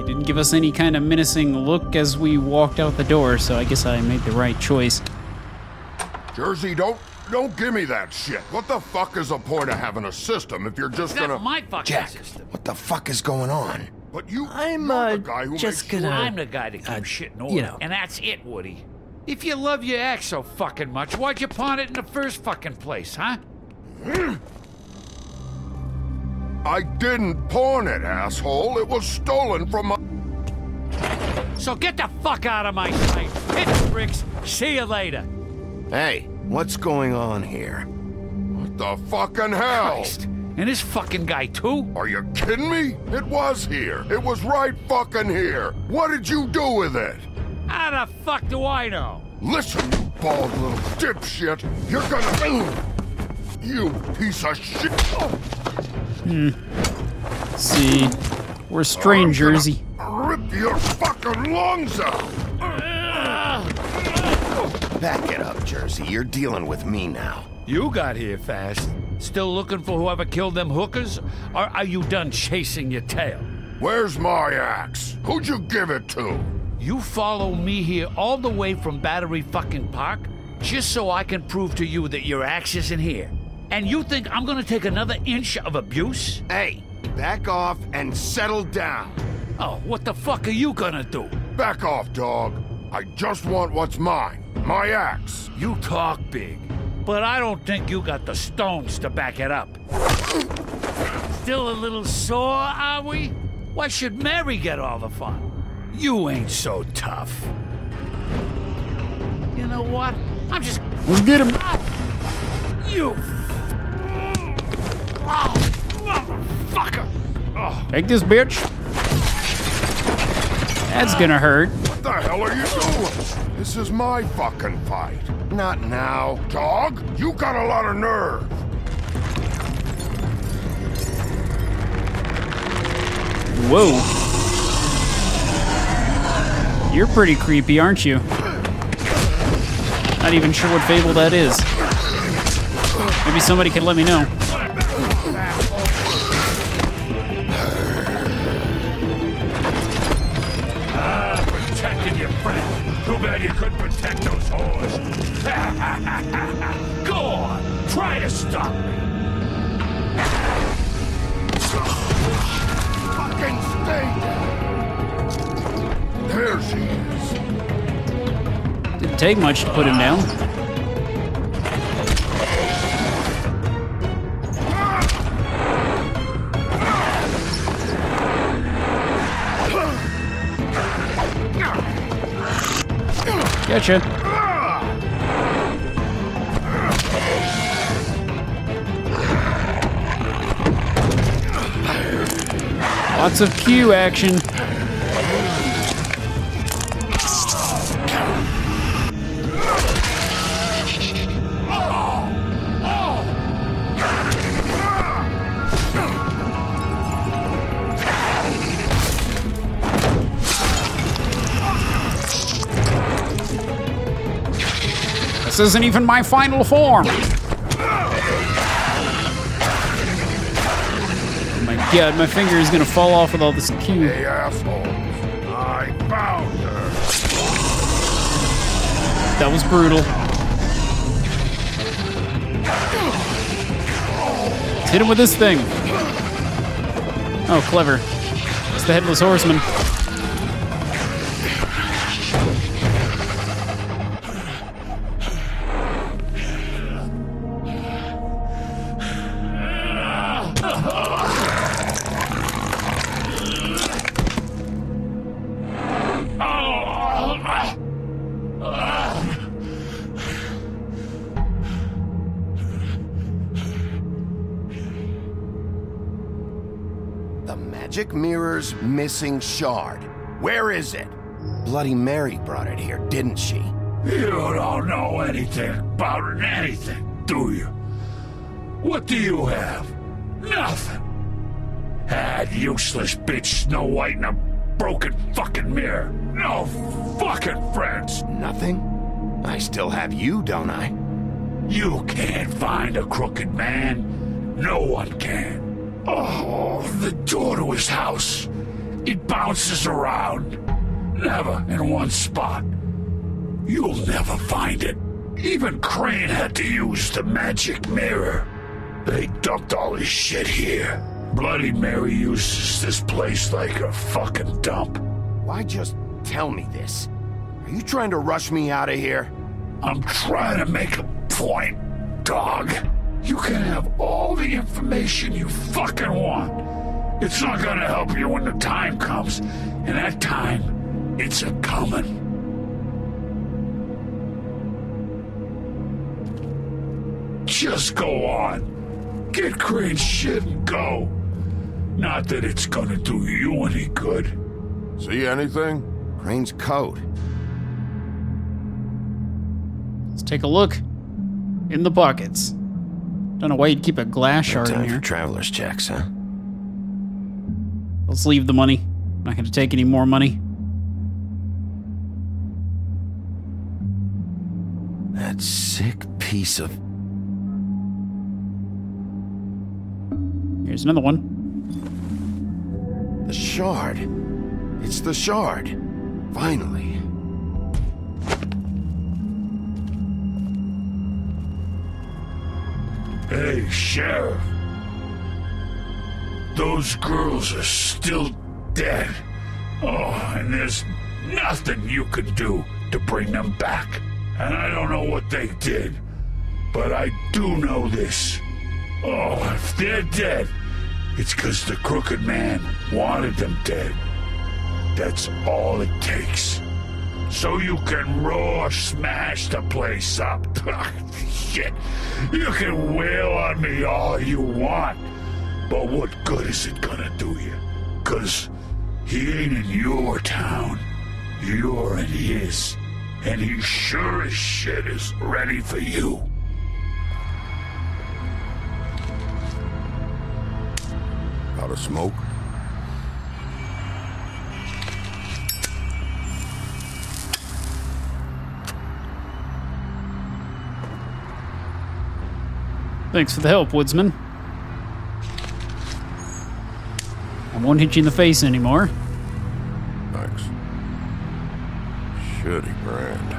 Didn't give us any kind of menacing look as we walked out the door, so I guess I made the right choice. Jersey, don't give me that shit. What the fuck is the point of having a system if you're just gonna... That's my fucking system. What the fuck is going on? But you're I'm the guy who just makes gonna... I'm the guy that keeps shit in order. you know. And that's it, Woody. If you love your ex so fucking much, why'd you pawn it in the first fucking place, huh? I didn't pawn it, asshole. It was stolen from my... So get the fuck out of my sight. Hit the bricks. See you later. Hey, what's going on here? What the fucking hell? Christ. And this fucking guy, too? Are you kidding me? It was here. It was right fucking here. What did you do with it? How the fuck do I know? Listen, you bald little dipshit. You're gonna... You piece of shit. See, we're strangers. Rip your fucking lungs out. Back it up, Jersey. You're dealing with me now. You got here fast. Still looking for whoever killed them hookers? Or are you done chasing your tail? Where's my axe? Who'd you give it to? You follow me here all the way from Battery fucking Park just so I can prove to you that your axe isn't here. And you think I'm gonna take another inch of abuse? Hey, back off and settle down. Oh, what the fuck are you gonna do? Back off, dog. I just want what's mine. My axe. You talk big, but I don't think you got the stones to back it up. Still a little sore, are we? Why should Mary get all the fun? You ain't so tough. You know what? I'm just... Let's get him. You... Oh, motherfucker! Oh. Take this, bitch. That's gonna hurt. What the hell are you doing? This is my fucking fight. Not now. Dog, you got a lot of nerve. Whoa. You're pretty creepy, aren't you? Not even sure what Fable that is. Maybe somebody can let me know. Protecting your friend. Too bad you couldn't protect those whores. Go on, try to stop me. Fucking stay down. There she is. Didn't take much to put him down. Gotcha. Lots of Q action. This isn't even my final form. Oh my god, my finger is gonna fall off with all this Q. Hey, assholes. I found her. That was brutal. Let's hit him with this thing. Oh, clever. It's the Headless Horseman. The magic mirror's missing shard. Where is it? Bloody Mary brought it here, didn't she? You don't know anything about anything, do you? What do you have? Nothing. Had useless bitch Snow White and a broken fucking mirror. No fucking friends. Nothing? I still have you, don't I? You can't find a crooked man. No one can. Oh, the door to his house. It bounces around, never in one spot. You'll never find it. Even Crane had to use the magic mirror. They dumped all his shit here. Bloody Mary uses this place like a fucking dump. Why just tell me this? Are you trying to rush me out of here? I'm trying to make a point, dog. You can have all the information you fucking want. It's not gonna help you when the time comes, and that time, it's a coming. Just go on. Get Crane's shit and go. Not that it's gonna do you any good. See anything? Crane's code. Let's take a look in the pockets. Don't know why you'd keep a glass shard in Time here. for traveler's checks, huh? Let's leave the money. Not going to take any more money. That sick piece of... Here's another one. The shard. It's the shard. Finally. Hey, Sheriff. Those girls are still dead. Oh, and there's nothing you can do to bring them back. And I don't know what they did, but I do know this. Oh, if they're dead, it's 'cause the crooked man wanted them dead. That's all it takes. So you can raw smash the place up. Shit, you can wail on me all you want, but what good is it gonna do you? 'Cause he ain't in your town, you're in his, and he sure as shit is ready for you. Out of smoke? Thanks for the help, woodsman. I won't hit you in the face anymore. Thanks. Shitty brand.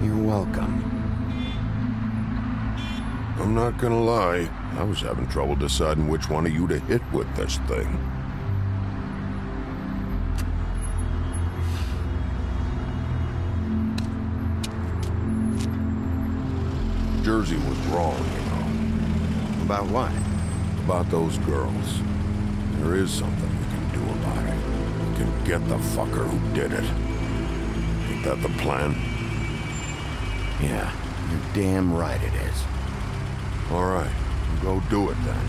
You're welcome. I'm not gonna lie, I was having trouble deciding which one of you to hit with this thing. Jersey was wrong, you know. About what? About those girls. There is something you can do about it. You can get the fucker who did it. Ain't that the plan? Yeah, you're damn right it is. All right, go do it then.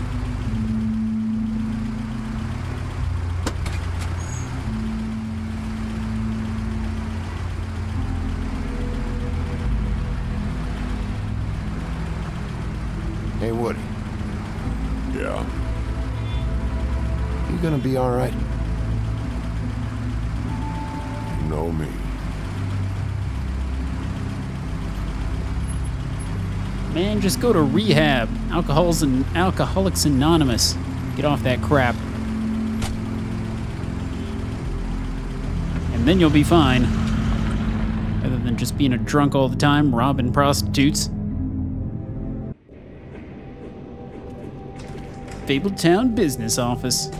Hey, Woody. Yeah. You gonna be all right? You know me. Man, just go to rehab. Alcoholics Anonymous. Get off that crap. And then you'll be fine. Rather than just being a drunk all the time, robbing prostitutes. Fabletown Business Office.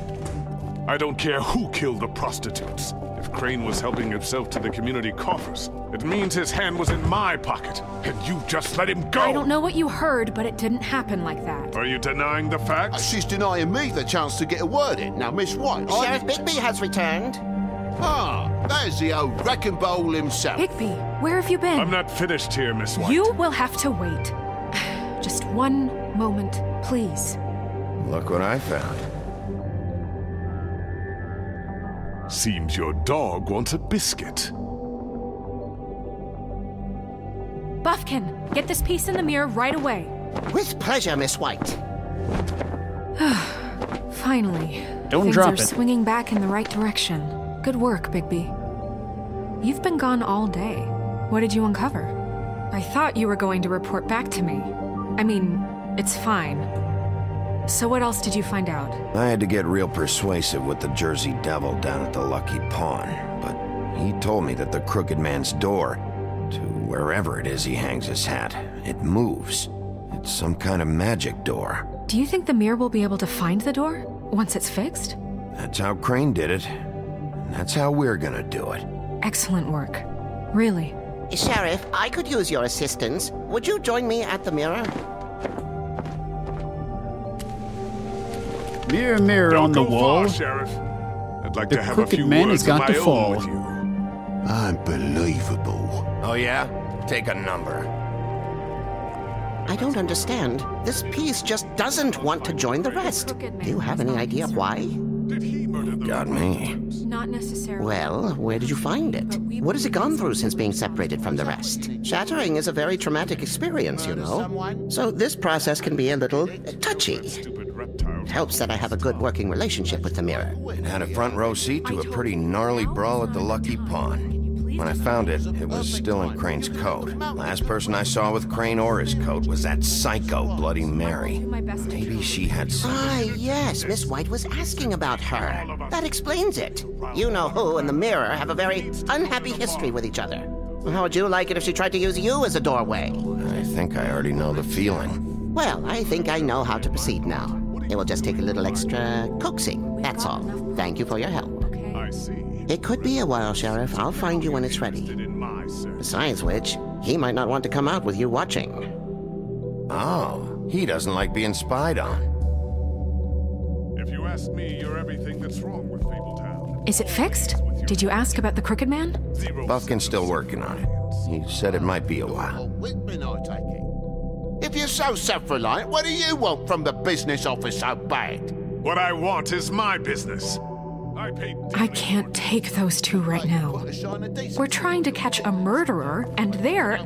I don't care who killed the prostitutes. If Crane was helping himself to the community coffers, it means his hand was in my pocket, and you just let him go! I don't know what you heard, but it didn't happen like that. Are you denying the facts? She's denying me the chance to get a word in. Now, Miss White... Sheriff Bigby has returned. Ah, there's the old wrecking bowl himself. Bigby, where have you been? I'm not finished here, Miss White. You will have to wait. Just one moment, please. Look what I found. Seems your dog wants a biscuit. Buffkin, get this piece in the mirror right away. With pleasure, Miss White. Finally. Don't Things drop are it. swinging back in the right direction. Good work, Bigby. You've been gone all day. What did you uncover? I thought you were going to report back to me. I mean, it's fine. So what else did you find out? I had to get real persuasive with the Jersey Devil down at the Lucky Pawn, but he told me that the Crooked Man's door, to wherever it is he hangs his hat, it moves. It's some kind of magic door. Do you think the mirror will be able to find the door once it's fixed? That's how Crane did it. And that's how we're gonna do it. Excellent work. Really. Sheriff, I could use your assistance. Would you join me at the mirror? Mirror, mirror on the Don't go wall. far, Sheriff. I'd like The to have a Crooked few Man words has got of my to own fall. with you. Unbelievable. Oh yeah? Take a number. I don't understand. This piece just doesn't want to join the rest. Do you have any idea why? Did he murder the Got me. Not necessarily. Well, where did you find it? What has it gone through since being separated from the rest? Shattering is a very traumatic experience, you know. So this process can be a little touchy. stupid reptile? It helps that I have a good working relationship with the mirror. It had a front row seat to a pretty gnarly brawl at the Lucky Pawn. When I found it, it was still in Crane's coat. Last person I saw with Crane or his coat was that psycho Bloody Mary. Maybe she had some... Ah, yes, Miss White was asking about her. That explains it. You know who and the mirror have a very unhappy history with each other. How would you like it if she tried to use you as a doorway? I think I already know the feeling. Well, I think I know how to proceed now. It will just take a little extra coaxing, that's all. Thank you for your help. I see. It could be a while, Sheriff. I'll find you when it's ready. In my service. Besides which, he might not want to come out with you watching. Oh, he doesn't like being spied on. If you ask me, you're everything that's wrong with Fabletown. Is it fixed? Did you ask about the Crooked Man? Buffkin's still working on it. He said it might be a while. Whitman, I take it. If you're so self-reliant, what do you want from the business office so bad? What I want is my business. I can't take those two right now. We're trying to catch a murderer, and they're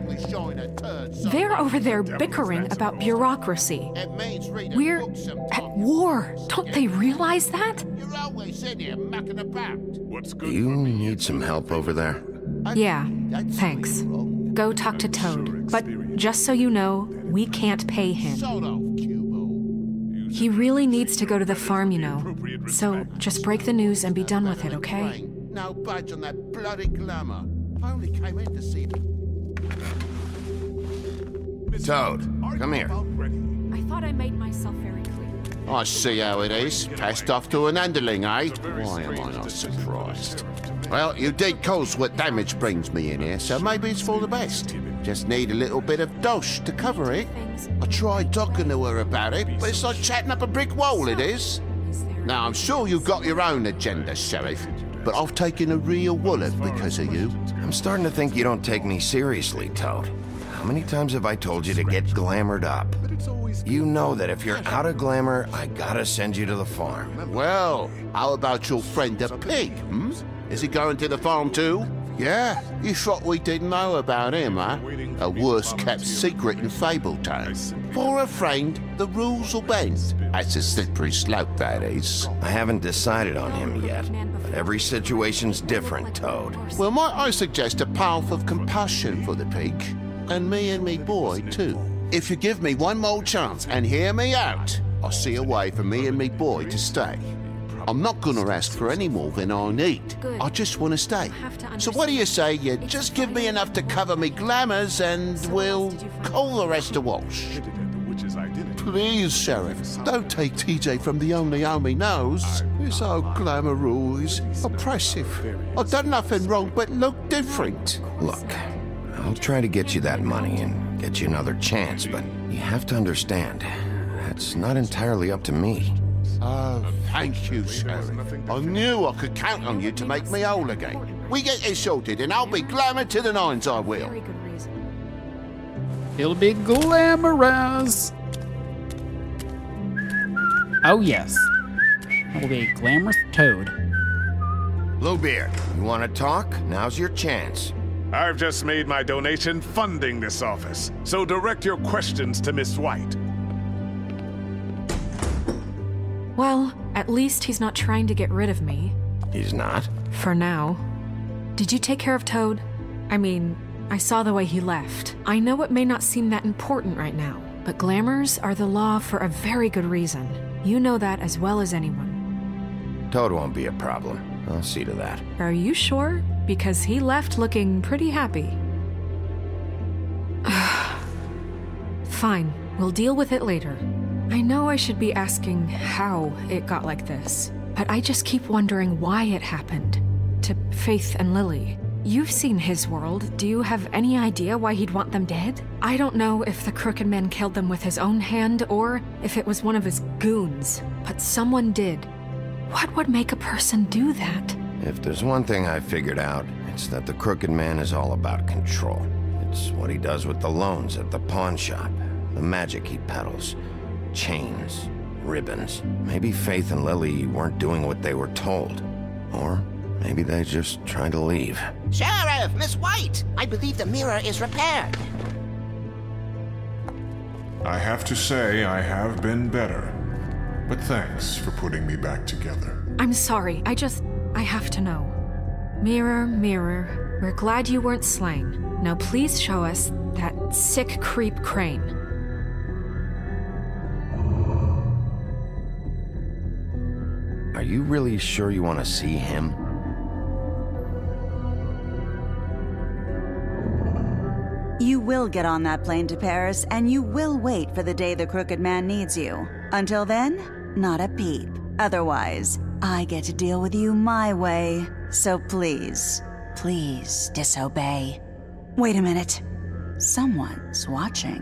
over there bickering about bureaucracy. We're at war. Don't they realize that? You're always in here mucking about. What's good You for me need some help over there? Yeah, thanks. Go talk to Toad. But just so you know, we can't pay him. Sort of, Cubo. He really needs to go to the farm, you know. So just break the news and be done with it, okay? No budge on that bloody glamour. I only came in to see... Toad, come here. I thought I made myself very clear. I see how it is. Passed off to an underling, eh? Why am I not surprised? Well, you did cause what damage brings me in here, so maybe it's for the best. Just need a little bit of dosh to cover it. I tried talking to her about it, but it's like chatting up a brick wall, it is. Now, I'm sure you've got your own agenda, Sheriff, but I've taken a real wallet because of you. I'm starting to think you don't take me seriously, Toad. How many times have I told you to get glamored up? You know that if you're out of glamour, I gotta send you to the farm. Well, how about your friend the pig, hmm? Is he going to the farm too? Yeah? You thought we didn't know about him, huh? A worst-kept secret in Fabletown. For a friend, the rules will bend. That's a slippery slope, that is. I haven't decided on him yet, but every situation's different, Toad. Well, might I suggest a path of compassion for the pig? And me boy, too. If you give me one more chance and hear me out, I'll see a way for me and me boy to stay. I'm not gonna ask for any more than I need. I just want to stay. So what do you say you just give me enough to cover me glamours and we'll call the rest a wash? Please, Sheriff, don't take TJ from the only home he knows. This old glamour rule is oppressive. I've done nothing wrong but look different. Look, I'll try to get you that money and get you another chance, but you have to understand, that's not entirely up to me. Oh, thank you, Sheriff. I knew I could count on you to make me whole again. We get it sorted and I'll be glamour to the nines, I will. Very good reason. He'll be glamorous. Oh, yes. I will be a glamorous Toad. Bluebeard, you want to talk? Now's your chance. I've just made my donation funding this office, so direct your questions to Miss White. Well, at least he's not trying to get rid of me. He's not? For now. Did you take care of Toad? I mean, I saw the way he left. I know it may not seem that important right now, but glamours are the law for a very good reason. You know that as well as anyone. Toad won't be a problem. I'll see to that. Are you sure? Because he left looking pretty happy. Fine, we'll deal with it later. I know I should be asking how it got like this, but I just keep wondering why it happened. To Faith and Lily. You've seen his world. Do you have any idea why he'd want them dead? I don't know if the Crooked Man killed them with his own hand or if it was one of his goons, but someone did. What would make a person do that? If there's one thing I figured out, it's that the Crooked Man is all about control. It's what he does with the loans at the pawn shop, the magic he peddles, chains, ribbons. Maybe Faith and Lily weren't doing what they were told. Or maybe they just tried to leave. Sheriff, Miss White! I believe the mirror is repaired. I have to say I have been better. But thanks for putting me back together. I'm sorry, I have to know. Mirror, mirror, we're glad you weren't slain. Now please show us that sick creep Crane. Are you really sure you want to see him? You will get on that plane to Paris, and you will wait for the day the Crooked Man needs you. Until then, not a peep. Otherwise, I get to deal with you my way. So please, please disobey. Wait a minute. Someone's watching.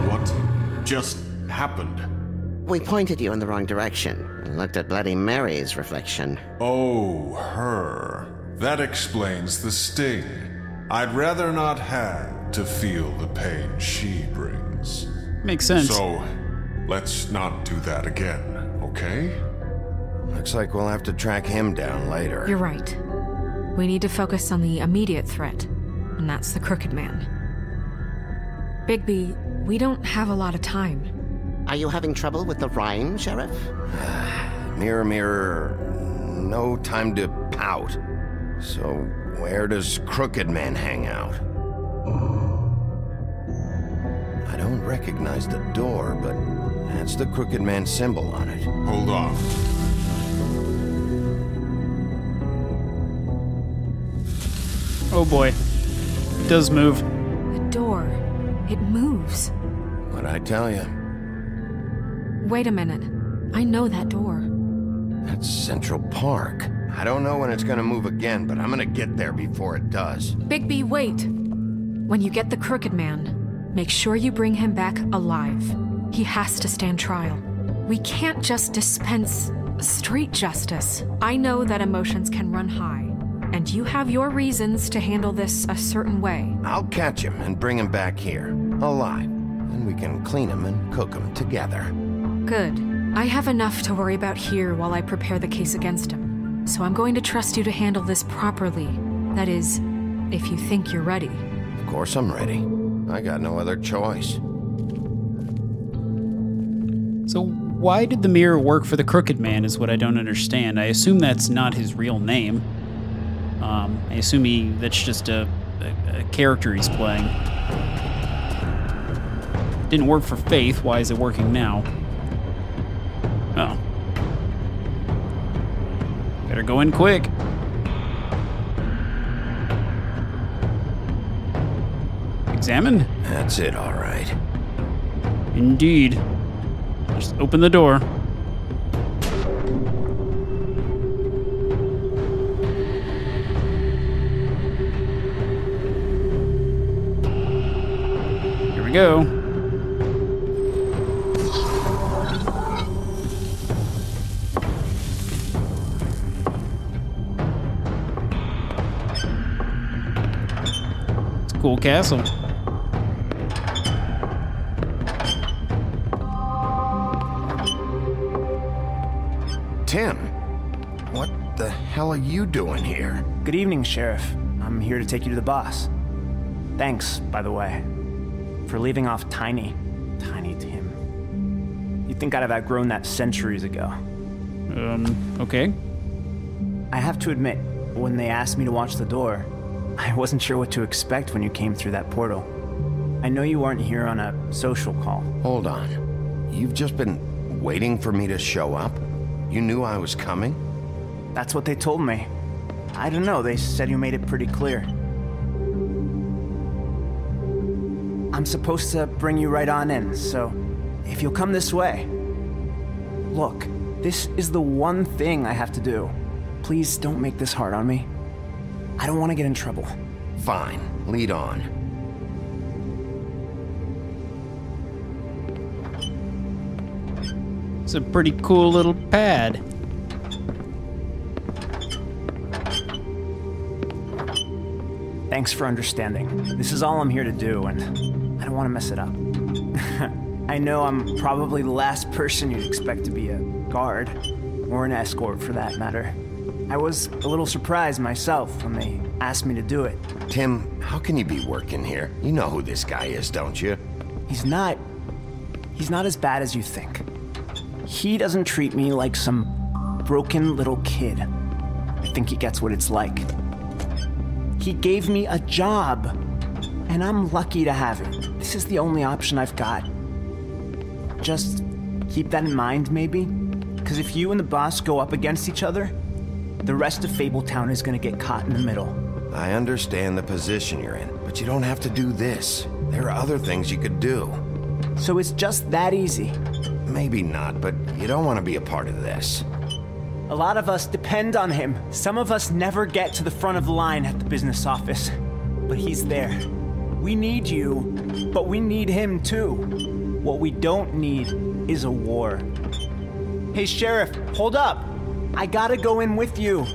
What just happened? We pointed you in the wrong direction and looked at Bloody Mary's reflection. Oh, her. That explains the sting. I'd rather not have to feel the pain she brings. Makes sense. So, let's not do that again, okay? Looks like we'll have to track him down later. You're right. We need to focus on the immediate threat, and that's the Crooked Man. Bigby, we don't have a lot of time. Are you having trouble with the rhyme, Sheriff? Mirror, mirror, no time to pout. So, where does Crooked Man hang out? I don't recognize the door, but that's the Crooked Man symbol on it. Hold on. Oh boy. It does move. The door. It moves. What'd I tell you? Wait a minute. I know that door. That's Central Park. I don't know when it's gonna move again, but I'm gonna get there before it does. Bigby, wait! When you get the Crooked Man, make sure you bring him back alive. He has to stand trial. We can't just dispense street justice. I know that emotions can run high, and you have your reasons to handle this a certain way. I'll catch him and bring him back here, alive. And we can clean him and cook him together. Good. I have enough to worry about here while I prepare the case against him. So I'm going to trust you to handle this properly. That is, if you think you're ready. Of course I'm ready. I got no other choice. So why did the mirror work for the Crooked Man is what I don't understand. I assume that's not his real name. I assume that's just a character he's playing. Didn't work for Faith. Why is it working now? Oh. Better go in quick. Examine? That's it, all right. Indeed. Just open the door. Here we go. It's a cool castle. Tim, what the hell are you doing here? Good evening, Sheriff. I'm here to take you to the boss. Thanks, by the way, for leaving off Tiny Tim. You'd think I'd have outgrown that centuries ago. Okay. I have to admit, when they asked me to watch the door, I wasn't sure what to expect when you came through that portal. I know you weren't here on a social call. Hold on. You've just been waiting for me to show up? You knew I was coming? That's what they told me. I don't know, they said you made it pretty clear. I'm supposed to bring you right on in, so if you'll come this way. Look, this is the one thing I have to do. Please don't make this hard on me. I don't want to get in trouble. Fine, lead on. It's a pretty cool little pad. Thanks for understanding. This is all I'm here to do, and I don't want to mess it up. I know I'm probably the last person you'd expect to be a guard, or an escort for that matter. I was a little surprised myself when they asked me to do it. Tim, how can you be working here? You know who this guy is, don't you? He's not as bad as you think. He doesn't treat me like some broken little kid. I think he gets what it's like. He gave me a job, and I'm lucky to have it. This is the only option I've got. Just keep that in mind, maybe? Because if you and the boss go up against each other, the rest of Fabletown is gonna get caught in the middle. I understand the position you're in, but you don't have to do this. There are other things you could do. So it's just that easy? Maybe not, but you don't want to be a part of this. A lot of us depend on him. Some of us never get to the front of the line at the business office. But he's there. We need you, but we need him too. What we don't need is a war. Hey, Sheriff, hold up. I gotta go in with you.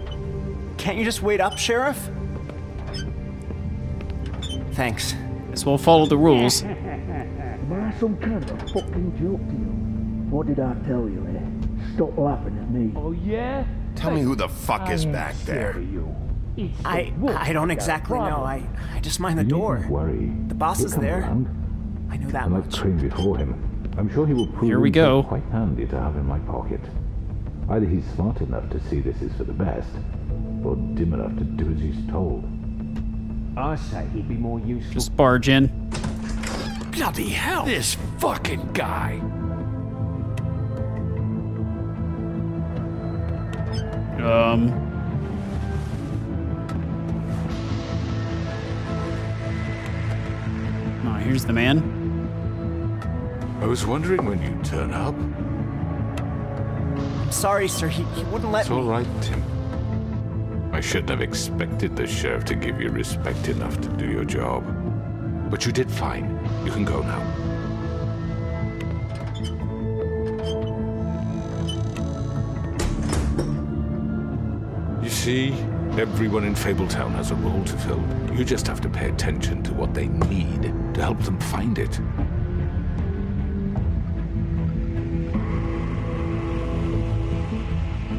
Can't you just wait up, Sheriff? Thanks. Guess we'll follow the rules. Am I some kind of a fucking joke to you? What did I tell you, eh? Stop laughing at me. Oh, yeah? Tell me who the fuck is back there. I don't exactly know. I just mind the door. Don't worry. The boss is there. I know that much. I've trained before him. I'm sure he will prove Here we go. quite handy to have in my pocket. Either he's smart enough to see this is for the best, or dim enough to do as he's told. I say he'd be more useful. Just barge in. Bloody hell! This fucking guy! Oh, here's the man. I was wondering when you'd turn up. Sorry, sir. He wouldn't let It's me. all right, Tim. I shouldn't have expected the sheriff to give you respect enough to do your job. But you did fine. You can go now. You see, everyone in Fabletown has a role to fill. You just have to pay attention to what they need to help them find it.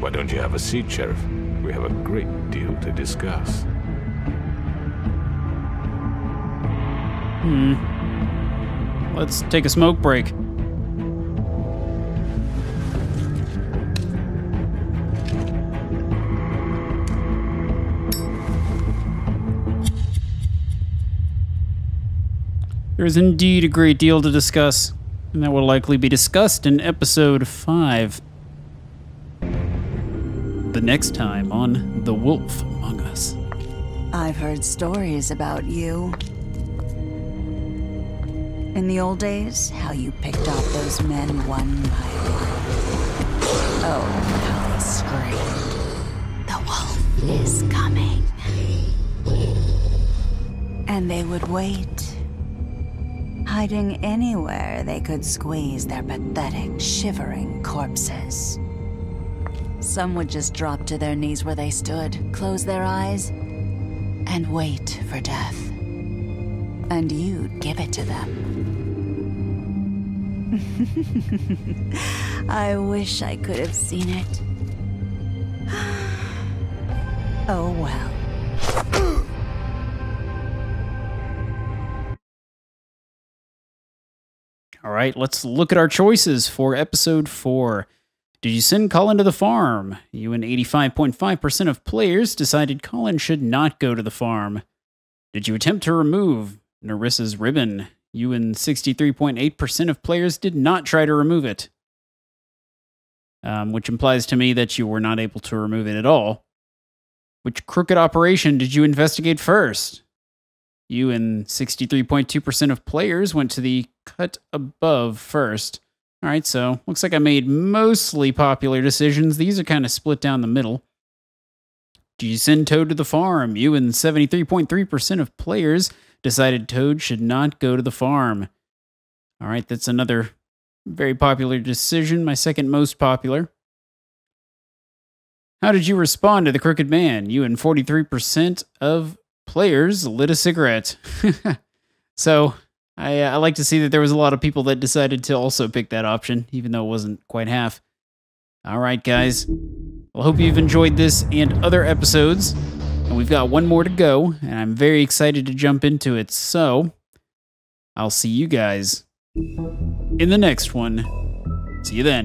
Why don't you have a seat, Sheriff? We have a great deal to discuss. Let's take a smoke break. There is indeed a great deal to discuss, and that will likely be discussed in episode 5. The next time on The Wolf Among Us. I've heard stories about you. In the old days, how you picked off those men one by one. Oh, how they screamed. The wolf is coming. And they would wait, hiding anywhere they could squeeze their pathetic, shivering corpses. Some would just drop to their knees where they stood, close their eyes, and wait for death. And you'd give it to them. I wish I could have seen it. Oh well. All right, let's look at our choices for episode 4. Did you send Colin to the farm? You and 85.5% of players decided Colin should not go to the farm. Did you attempt to remove Narissa's ribbon? You and 63.8% of players did not try to remove it. Which implies to me that you were not able to remove it at all. Which crooked operation did you investigate first? You and 63.2% of players went to the cut above first. All right, so looks like I made mostly popular decisions. These are kind of split down the middle. Did you send Toad to the farm? You and 73.3% of players decided Toad should not go to the farm. All right, that's another very popular decision, my second most popular. How did you respond to the Crooked Man? You and 43% of players lit a cigarette. So, I like to see that there was a lot of people that decided to also pick that option, even though it wasn't quite half. All right, guys. Well, I hope you've enjoyed this and other episodes. And we've got one more to go, and I'm very excited to jump into it. So, I'll see you guys in the next one. See you then.